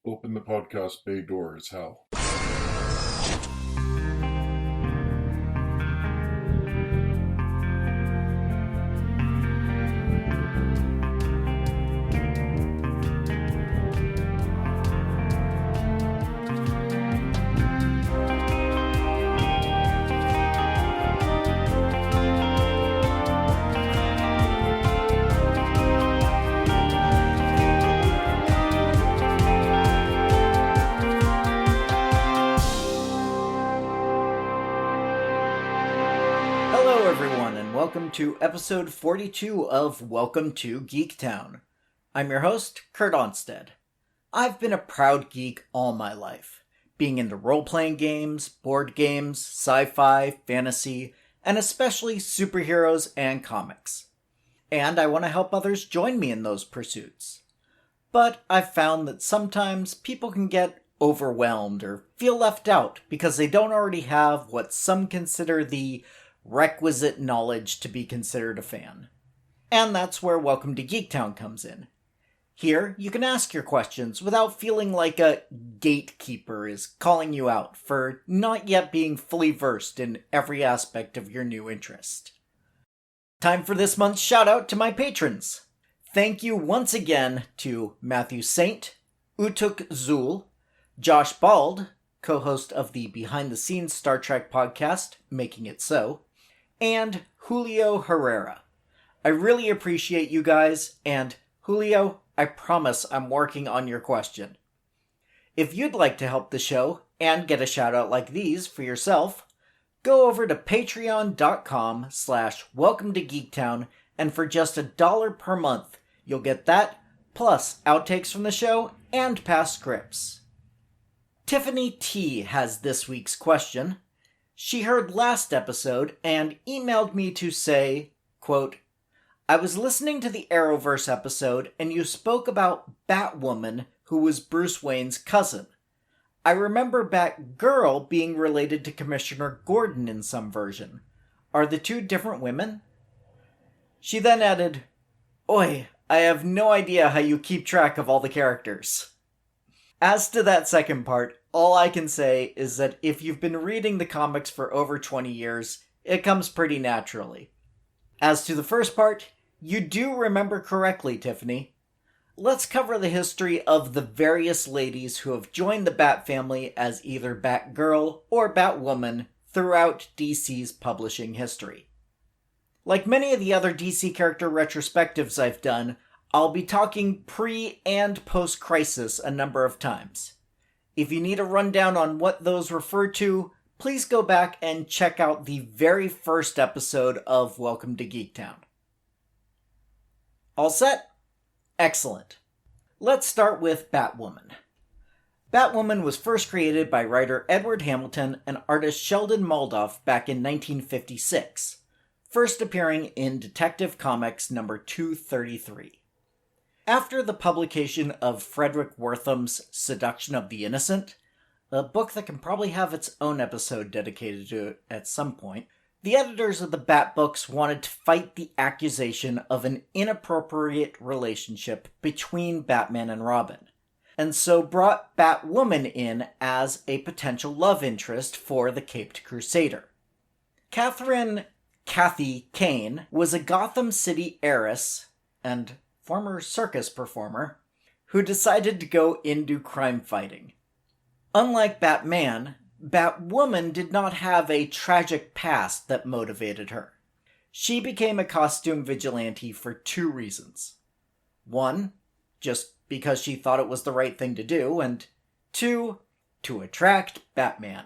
Open the podcast bay doors, Hal. Welcome to episode 42 of Welcome to Geektown. I'm your host, Kurt Onstead. I've been a proud geek all my life, being into role-playing games, board games, sci-fi, fantasy, and especially superheroes and comics. And I want to help others join me in those pursuits. But I've found that sometimes people can get overwhelmed or feel left out because they don't already have what some consider the requisite knowledge to be considered a fan. And that's where Welcome to Geektown comes in. Here, you can ask your questions without feeling like a gatekeeper is calling you out for not yet being fully versed in every aspect of your new interest. Time for this month's shout out to my patrons. Thank you once again to Matthew Saint, Utuk Zul, Josh Bald, co-host of the behind-the-scenes Star Trek podcast, Making It So, and Julio Herrera. I really appreciate you guys, and Julio, I promise I'm working on your question. If you'd like to help the show and get a shout out like these for yourself, go over to patreon.com/welcome to Geektown, and for just $1 per month, you'll get that, plus outtakes from the show and past scripts. Tiffany T has this week's question. She heard last episode and emailed me to say, quote, I was listening to the Arrowverse episode and you spoke about Batwoman, who was Bruce Wayne's cousin. I remember Batgirl being related to Commissioner Gordon in some version. Are the two different women? She then added, Oi, I have no idea how you keep track of all the characters. As to that second part, all I can say is that if you've been reading the comics for over 20 years, it comes pretty naturally. As to the first part, you do remember correctly, Tiffany. Let's cover the history of the various ladies who have joined the Bat family as either Batgirl or Batwoman throughout DC's publishing history. Like many of the other DC character retrospectives I've done, I'll be talking pre- and post-crisis a number of times. If you need a rundown on what those refer to, please go back and check out the very first episode of Welcome to Geektown. All set? Excellent. Let's start with Batwoman. Batwoman was first created by writer Edward Hamilton and artist Sheldon Moldoff back in 1956, first appearing in Detective Comics number 233. After the publication of Frederick Wortham's Seduction of the Innocent, a book that can probably have its own episode dedicated to it at some point, the editors of the Bat books wanted to fight the accusation of an inappropriate relationship between Batman and Robin, and so brought Batwoman in as a potential love interest for the Caped Crusader. Kathy Kane was a Gotham City heiress and former circus performer, who decided to go into crime fighting. Unlike Batman, Batwoman did not have a tragic past that motivated her. She became a costume vigilante for two reasons. One, just because she thought it was the right thing to do, and two, to attract Batman.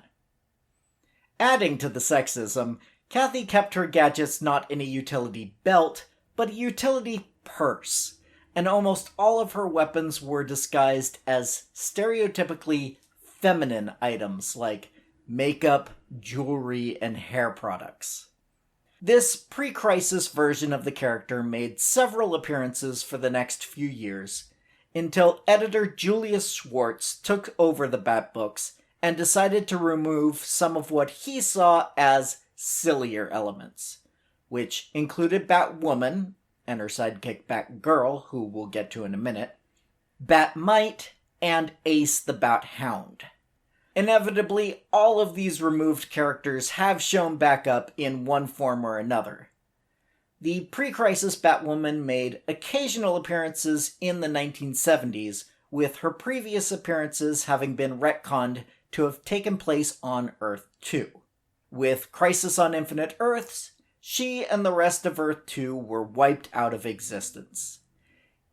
Adding to the sexism, Kathy kept her gadgets not in a utility belt, but a utility purse, and almost all of her weapons were disguised as stereotypically feminine items like makeup, jewelry, and hair products. This pre-crisis version of the character made several appearances for the next few years, until editor Julius Schwartz took over the Bat books and decided to remove some of what he saw as sillier elements, which included Batwoman and her sidekick Batgirl, who we'll get to in a minute, Batmite, and Ace the Bat Hound. Inevitably, all of these removed characters have shown back up in one form or another. The pre-crisis Batwoman made occasional appearances in the 1970s, with her previous appearances having been retconned to have taken place on Earth 2. With Crisis on Infinite Earths, she and the rest of Earth 2 were wiped out of existence.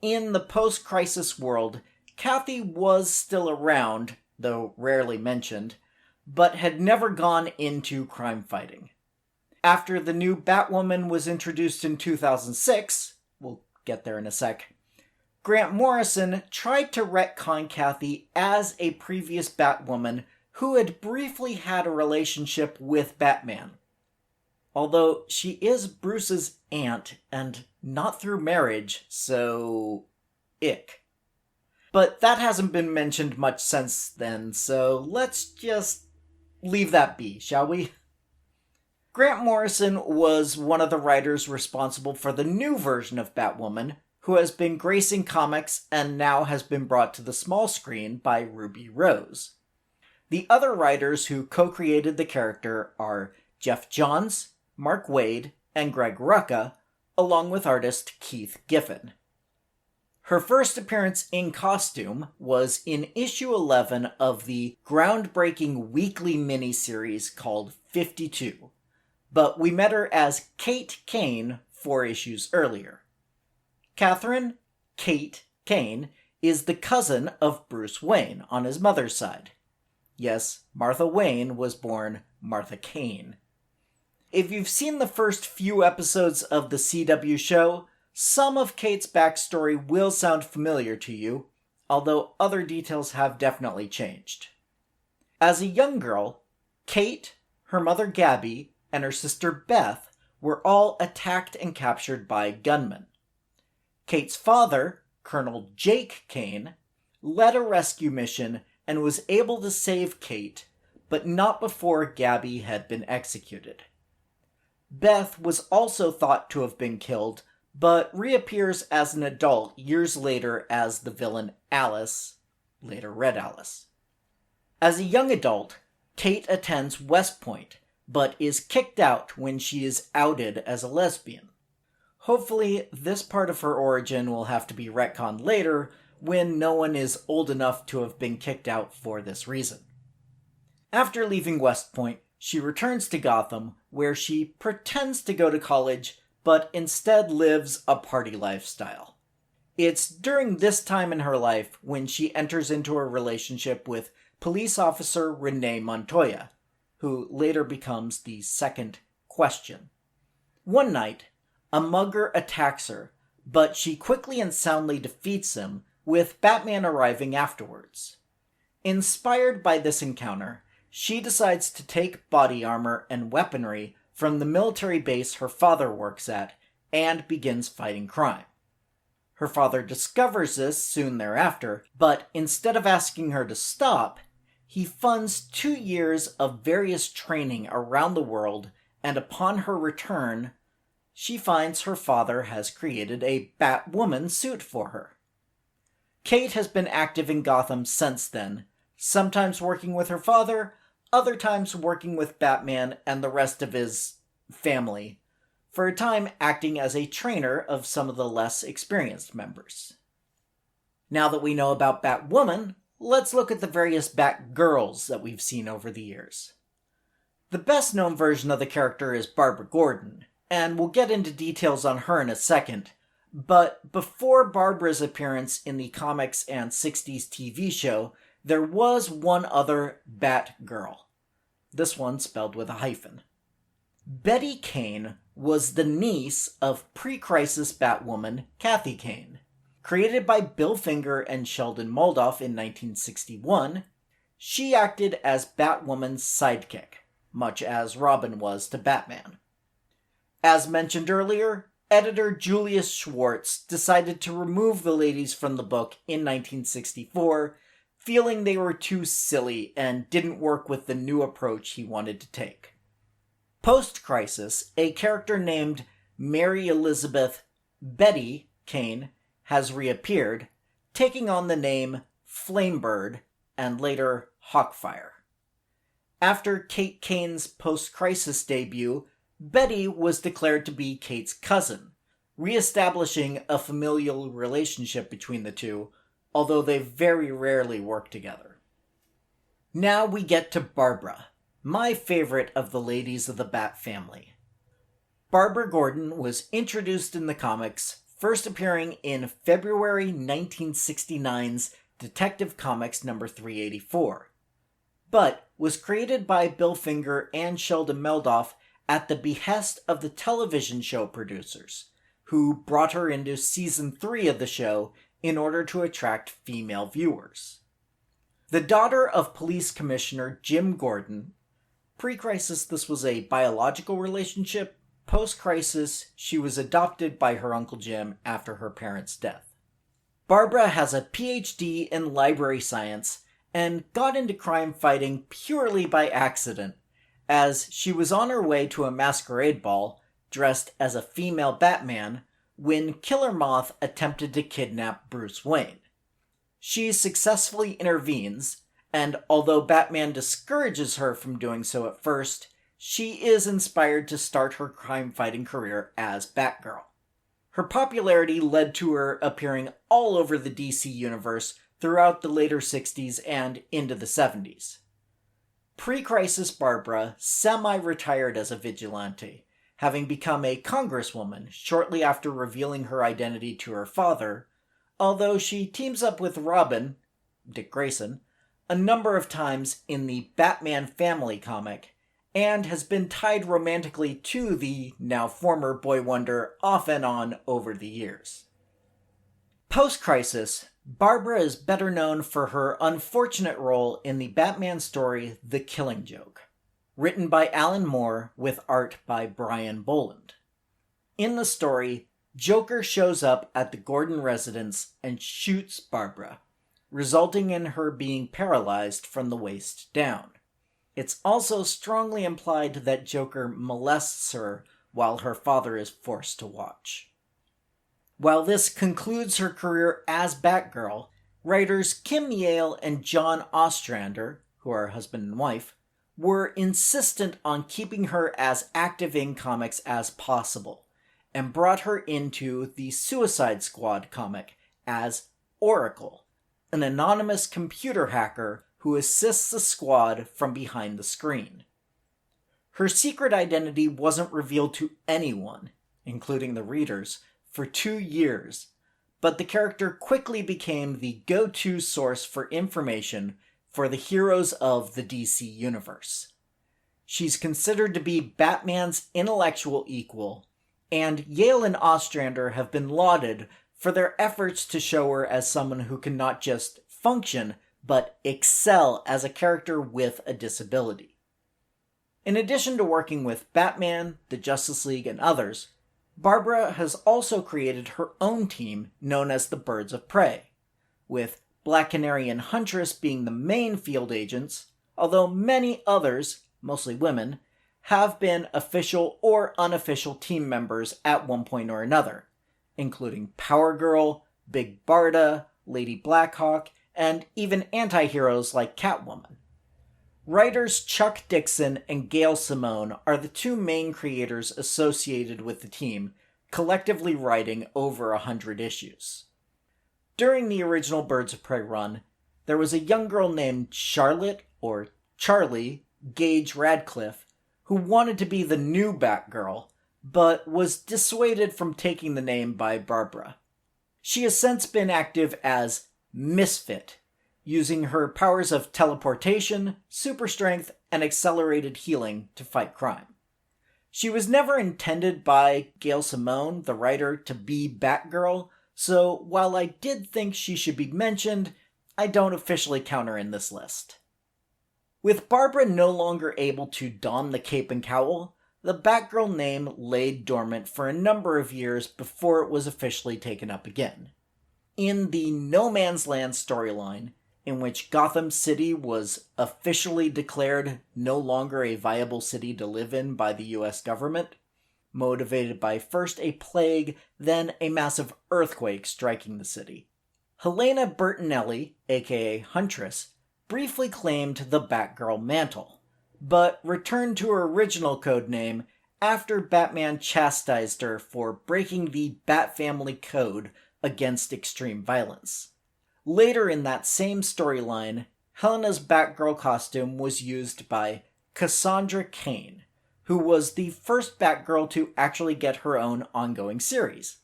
In the post-crisis world, Kathy was still around, though rarely mentioned, but had never gone into crime fighting. After the new Batwoman was introduced in 2006, we'll get there in a sec, Grant Morrison tried to retcon Kathy as a previous Batwoman who had briefly had a relationship with Batman. Although she is Bruce's aunt, and not through marriage, so ick. But that hasn't been mentioned much since then, so let's just leave that be, shall we? Grant Morrison was one of the writers responsible for the new version of Batwoman, who has been gracing comics and now has been brought to the small screen by Ruby Rose. The other writers who co-created the character are Jeff Johns, Mark Waid, and Greg Rucka, along with artist Keith Giffen. Her first appearance in costume was in issue 11 of the groundbreaking weekly miniseries called 52, but we met her as Kate Kane 4 issues earlier. Catherine, Kate Kane, is the cousin of Bruce Wayne on his mother's side. Yes, Martha Wayne was born Martha Kane. If you've seen the first few episodes of the CW show, some of Kate's backstory will sound familiar to you, although other details have definitely changed. As a young girl, Kate, her mother Gabby, and her sister Beth were all attacked and captured by gunmen. Kate's father, Colonel Jake Kane, led a rescue mission and was able to save Kate, but not before Gabby had been executed. Beth was also thought to have been killed, but reappears as an adult years later as the villain Alice, later Red Alice. As a young adult, Kate attends West Point, but is kicked out when she is outed as a lesbian. Hopefully, this part of her origin will have to be retconned later when no one is old enough to have been kicked out for this reason. After leaving West Point, she returns to Gotham, where she pretends to go to college, but instead lives a party lifestyle. It's during this time in her life when she enters into a relationship with police officer Renee Montoya, who later becomes the second Question. One night, a mugger attacks her, but she quickly and soundly defeats him, with Batman arriving afterwards. Inspired by this encounter, she decides to take body armor and weaponry from the military base her father works at and begins fighting crime. Her father discovers this soon thereafter, but instead of asking her to stop, he funds 2 years of various training around the world, and upon her return, she finds her father has created a Batwoman suit for her. Kate has been active in Gotham since then, sometimes working with her father, other times working with Batman and the rest of his family, for a time acting as a trainer of some of the less experienced members. Now that we know about Batwoman, let's look at the various Batgirls that we've seen over the years. The best-known version of the character is Barbara Gordon, and we'll get into details on her in a second, but before Barbara's appearance in the comics and 60s TV show, there was one other Batgirl. This one spelled with a hyphen. Betty Kane was the niece of pre-crisis Batwoman Kathy Kane. Created by Bill Finger and Sheldon Moldoff in 1961, she acted as Batwoman's sidekick, much as Robin was to Batman. As mentioned earlier, editor Julius Schwartz decided to remove the ladies from the book in 1964, feeling they were too silly and didn't work with the new approach he wanted to take. Post-crisis, a character named Mary Elizabeth Betty Kane has reappeared, taking on the name Flamebird, and later Hawkfire. After Kate Kane's post-crisis debut, Betty was declared to be Kate's cousin, re-establishing a familial relationship between the two, although they very rarely work together. Now we get to Barbara, my favorite of the ladies of the Bat family. Barbara Gordon was introduced in the comics, first appearing in February 1969's Detective Comics number 384, but was created by Bill Finger and Sheldon Meldoff at the behest of the television show producers, who brought her into season 3 of the show in order to attract female viewers. The daughter of Police Commissioner Jim Gordon, pre-crisis this was a biological relationship, post-crisis she was adopted by her Uncle Jim after her parents' death. Barbara has a PhD in library science and got into crime fighting purely by accident, as she was on her way to a masquerade ball, dressed as a female Batman, when Killer Moth attempted to kidnap Bruce Wayne. She successfully intervenes, and although Batman discourages her from doing so at first, she is inspired to start her crime-fighting career as Batgirl. Her popularity led to her appearing all over the DC universe throughout the later 60s and into the 70s. Pre-crisis Barbara semi-retired as a vigilante, having become a congresswoman shortly after revealing her identity to her father, although she teams up with Robin, Dick Grayson, a number of times in the Batman Family comic, and has been tied romantically to the now former Boy Wonder off and on over the years. Post-crisis, Barbara is better known for her unfortunate role in the Batman story The Killing Joke, written by Alan Moore with art by Brian Boland. In the story, Joker shows up at the Gordon residence and shoots Barbara, resulting in her being paralyzed from the waist down. It's also strongly implied that Joker molests her while her father is forced to watch. While this concludes her career as Batgirl, writers Kim Yale and John Ostrander, who are husband and wife, were insistent on keeping her as active in comics as possible, and brought her into the Suicide Squad comic as Oracle, an anonymous computer hacker who assists the squad from behind the screen. Her secret identity wasn't revealed to anyone, including the readers, for 2 years, but the character quickly became the go-to source for information for the heroes of the DC universe. She's considered to be Batman's intellectual equal, and Yale and Ostrander have been lauded for their efforts to show her as someone who can not just function, but excel as a character with a disability. In addition to working with Batman, the Justice League, and others, Barbara has also created her own team known as the Birds of Prey, with Black Canary and Huntress being the main field agents, although many others, mostly women, have been official or unofficial team members at one point or another, including Power Girl, Big Barda, Lady Blackhawk, and even anti-heroes like Catwoman. Writers Chuck Dixon and Gail Simone are the two main creators associated with the team, collectively writing over 100 issues. During the original Birds of Prey run, there was a young girl named Charlotte, or Charlie, Gage Radcliffe, who wanted to be the new Batgirl, but was dissuaded from taking the name by Barbara. She has since been active as Misfit, using her powers of teleportation, super strength, and accelerated healing to fight crime. She was never intended by Gail Simone, the writer, to be Batgirl, so while I did think she should be mentioned, I don't officially count her in this list. With Barbara no longer able to don the cape and cowl, the Batgirl name laid dormant for a number of years before it was officially taken up again. In the No Man's Land storyline, in which Gotham City was officially declared no longer a viable city to live in by the US government, motivated by first a plague, then a massive earthquake striking the city. Helena Bertinelli, aka Huntress, briefly claimed the Batgirl mantle, but returned to her original codename after Batman chastised her for breaking the Bat Family code against extreme violence. Later in that same storyline, Helena's Batgirl costume was used by Cassandra Kane, who was the first Batgirl to actually get her own ongoing series.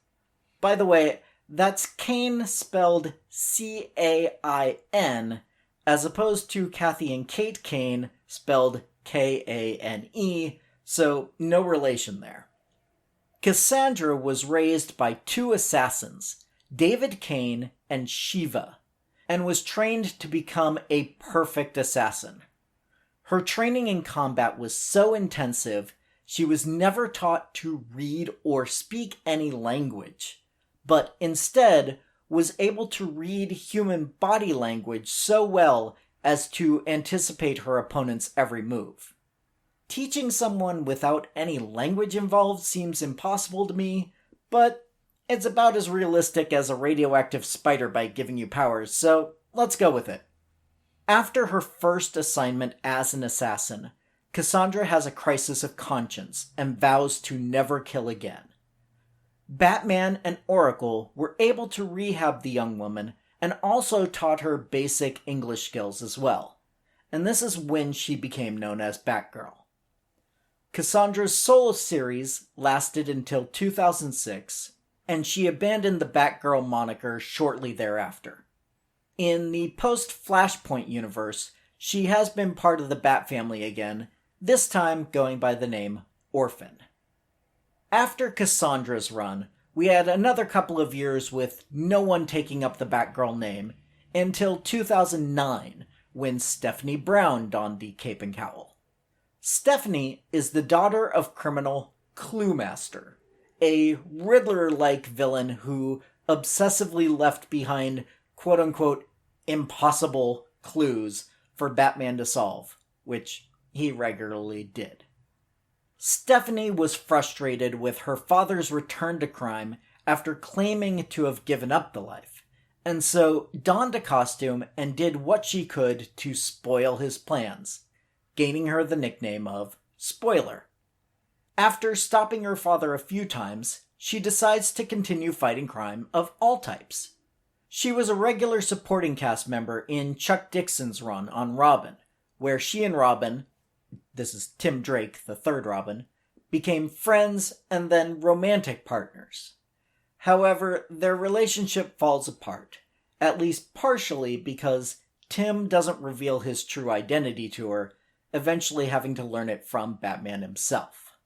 By the way, that's Kane spelled C-A-I-N, as opposed to Kathy and Kate Kane spelled K-A-N-E, so no relation there. Cassandra was raised by two assassins, David Kane and Shiva, and was trained to become a perfect assassin. Her training in combat was so intensive, she was never taught to read or speak any language, but instead was able to read human body language so well as to anticipate her opponent's every move. Teaching someone without any language involved seems impossible to me, but it's about as realistic as a radioactive spider bite giving you powers, so let's go with it. After her first assignment as an assassin, Cassandra has a crisis of conscience and vows to never kill again. Batman and Oracle were able to rehab the young woman and also taught her basic English skills as well, and this is when she became known as Batgirl. Cassandra's solo series lasted until 2006, and she abandoned the Batgirl moniker shortly thereafter. In the post-Flashpoint universe, she has been part of the Bat family again, this time going by the name Orphan. After Cassandra's run, we had another couple of years with no one taking up the Batgirl name, until 2009, when Stephanie Brown donned the cape and cowl. Stephanie is the daughter of criminal Cluemaster, a Riddler-like villain who obsessively left behind quote-unquote impossible clues for Batman to solve, which he regularly did. Stephanie was frustrated with her father's return to crime after claiming to have given up the life, and so donned a costume and did what she could to spoil his plans, gaining her the nickname of Spoiler. After stopping her father a few times, she decides to continue fighting crime of all types. She was a regular supporting cast member in Chuck Dixon's run on Robin, where she and Robin, this is Tim Drake, the third Robin, became friends and then romantic partners. However, their relationship falls apart, at least partially because Tim doesn't reveal his true identity to her, eventually having to learn it from Batman himself.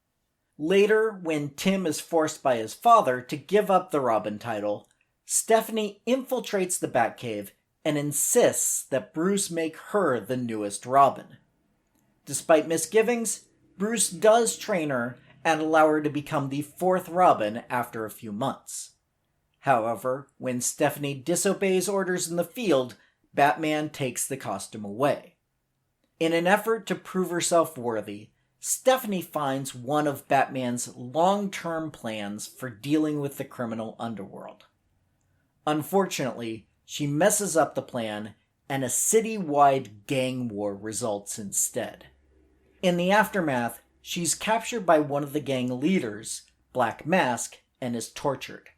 Later, when Tim is forced by his father to give up the Robin title, Stephanie infiltrates the Batcave and insists that Bruce make her the newest Robin. Despite misgivings, Bruce does train her and allow her to become the fourth Robin after a few months. However, when Stephanie disobeys orders in the field, Batman takes the costume away. In an effort to prove herself worthy, Stephanie finds one of Batman's long-term plans for dealing with the criminal underworld. Unfortunately, she messes up the plan, and a city-wide gang war results instead. In the aftermath, she's captured by one of the gang leaders, Black Mask, and is tortured.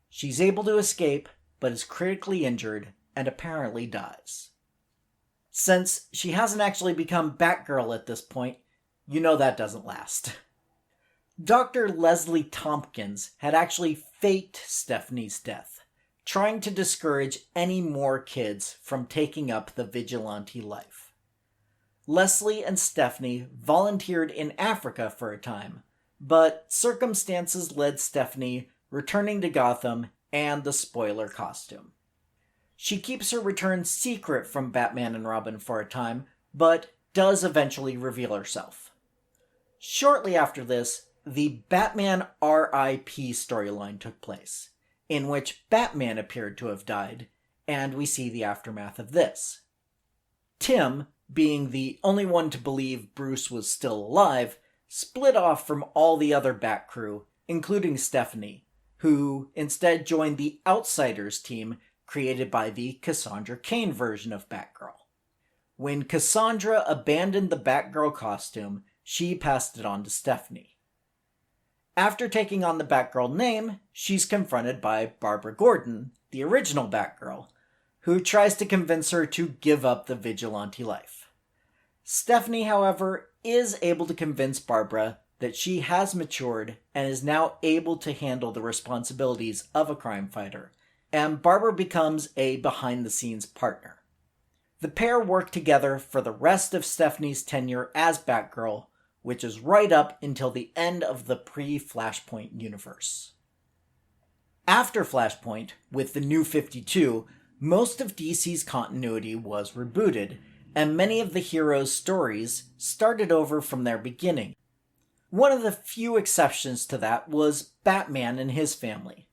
She's able to escape, but is critically injured and apparently dies. Since she hasn't actually become Batgirl at this point, you know that doesn't last. Dr. Leslie Tompkins had actually faked Stephanie's death, trying to discourage any more kids from taking up the vigilante life. Leslie and Stephanie volunteered in Africa for a time, but circumstances led Stephanie returning to Gotham and the spoiler costume. She keeps her return secret from Batman and Robin for a time, but does eventually reveal herself. Shortly after this, the Batman R.I.P. storyline took place, in which Batman appeared to have died, and we see the aftermath of this. Tim, being the only one to believe Bruce was still alive, split off from all the other Bat crew, including Stephanie, who instead joined the Outsiders team created by the Cassandra Kane version of Batgirl. When Cassandra abandoned the Batgirl costume, she passed it on to Stephanie. After taking on the Batgirl name, she's confronted by Barbara Gordon, the original Batgirl, who tries to convince her to give up the vigilante life. Stephanie, however, is able to convince Barbara that she has matured and is now able to handle the responsibilities of a crime fighter, and Barbara becomes a behind-the-scenes partner. The pair work together for the rest of Stephanie's tenure as Batgirl, which is right up until the end of the pre-Flashpoint universe. After Flashpoint, with the New 52, most of DC's continuity was rebooted, and many of the heroes' stories started over from their beginning. One of the few exceptions to that was Batman and his family.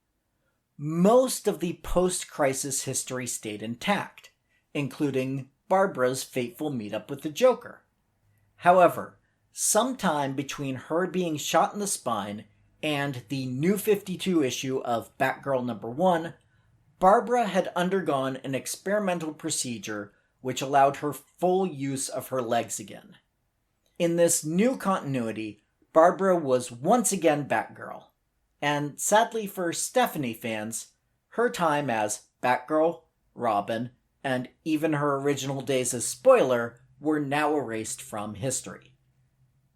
Most of the post-crisis history stayed intact, including Barbara's fateful meetup with the Joker. However, sometime between her being shot in the spine and the New 52 issue of Batgirl #1, Barbara had undergone an experimental procedure which allowed her full use of her legs again. In this new continuity, Barbara was once again Batgirl, and sadly for Stephanie fans, her time as Batgirl, Robin, and even her original days as Spoiler were now erased from history.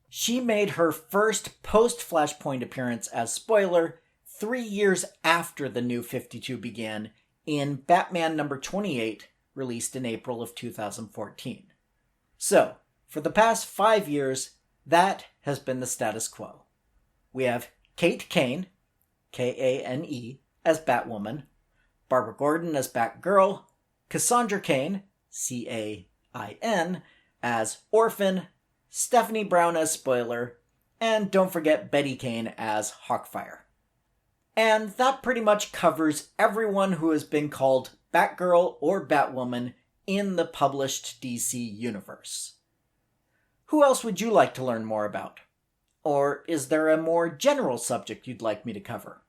She made her first post-Flashpoint appearance as Spoiler 3 years after the New 52 began in Batman #28, released in April of 2014. So, for the past 5 years, that has been the status quo. We have Kate Kane, Kane, as Batwoman, Barbara Gordon as Batgirl, Cassandra Kane, Cain, as Orphan, Stephanie Brown as Spoiler, and don't forget Betty Kane as Hawkfire. And that pretty much covers everyone who has been called Batgirl or Batwoman in the published DC universe. Who else would you like to learn more about? Or is there a more general subject you'd like me to cover?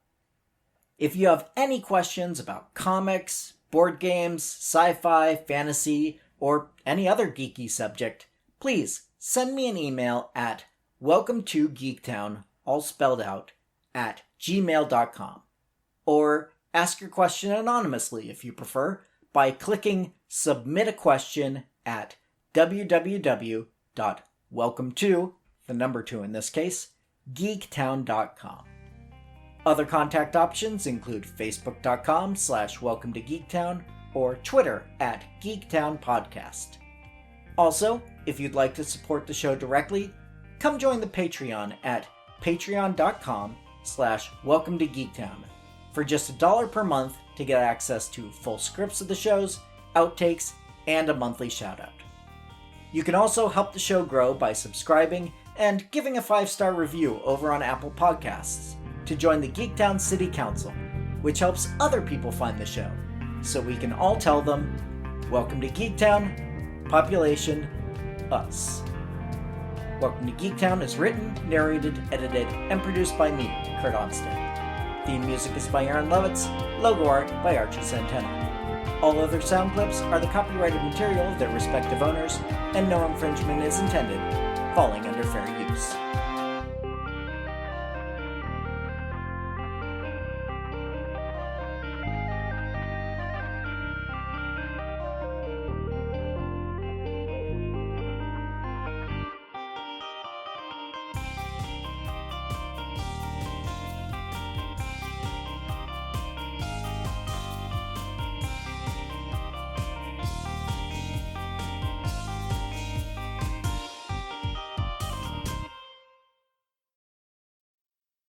If you have any questions about comics, board games, sci-fi, fantasy, or any other geeky subject, please send me an email at welcometogeektown, all spelled out, at gmail.com. Or ask your question anonymously if you prefer by clicking Submit a Question at www.welcometogeektown.com, the number 2 in this case, geektown.com. Other contact options include facebook.com/welcometogeektown or Twitter at geektownpodcast. Also, if you'd like to support the show directly, come join the Patreon at patreon.com/welcometogeektown for just $1 per month to get access to full scripts of the shows, outtakes, and a monthly shoutout. You can also help the show grow by subscribing and giving a 5-star review over on Apple Podcasts to join the Geektown City Council, which helps other people find the show, so we can all tell them, welcome to Geektown, population, us. Welcome to Geektown is written, narrated, edited, and produced by me, Kurt Onstead. Theme music is by Aaron Lovitz, logo art by Archie Santana. All other sound clips are the copyrighted material of their respective owners, and no infringement is intended, falling under fair use.